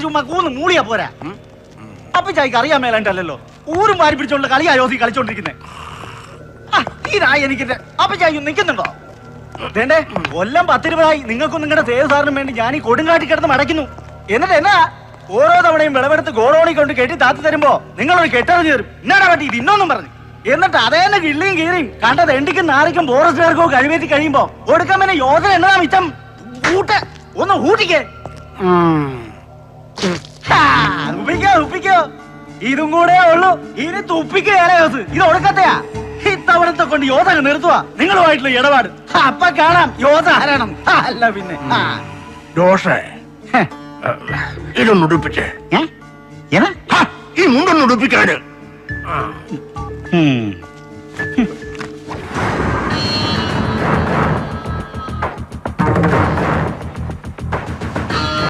ചുമ്മാ കൂന്ന് മൂളിയാ പോരാ. അപ്പച്ചായിക്ക് അറിയാൻ മേലാണ്ടല്ലോ ഊരും വാരി പിടിച്ചോണ്ട് കളിയാ യോസി കളിച്ചോണ്ടിരിക്കുന്നേ. ഈ നായ എനിക്ക് അപ്പച്ചായി നിൽക്കുന്നുണ്ടോ? വേണ്ടേ കൊല്ലം 10-20 നിങ്ങൾക്കും നിങ്ങളുടെ സേവ് സാറിനും വേണ്ടി ഞാൻ ഈ കൊടുങ്കാട്ടി കിടന്ന് മടക്കുന്നു. എന്നിട്ട് എന്നാ ഓരോ തവണയും വിളവെടുത്ത് ഗോഡൌണിൽ കൊണ്ട് കെട്ടി താത്തി തരുമ്പോ നിങ്ങളൊരു കെട്ടറിഞ്ഞു തരും. എന്നാടാ പറ്റി ഇത് ഇന്നൊന്നും പറഞ്ഞു. എന്നിട്ട് അതേന്നെ കിള്ളിയും കീറിയും കണ്ടത് എണ്ടിക്കും നാറിക്കും ഫോറസ്റ്റുകാർക്കോ കഴിവേറ്റി കഴിയുമ്പോ കൊടുക്കാൻ പിന്നെ യോജന എന്നതാ മിച്ചം. ഒന്ന് ഊട്ടിക്കേ. ഉപ്പിക്കോ ഇതും കൂടെ ഉള്ളൂ. ഇനി തുപ്പിക്കുകയല്ലേ യോസ്. ഇത് ഒടുക്കത്തെയാ. ഇത്തവണത്തെ കൊണ്ട് യോധന നിർത്തുക നിങ്ങളുമായിട്ടുള്ള ഇടപാട്. അപ്പൊ കാണാം യോധ ആരാണം. അല്ല പിന്നെ ഇതൊന്ന് ഉടുപ്പിച്ചേ. ഈ മുണ്ടൊന്ന് ഉടുപ്പിക്കാന്.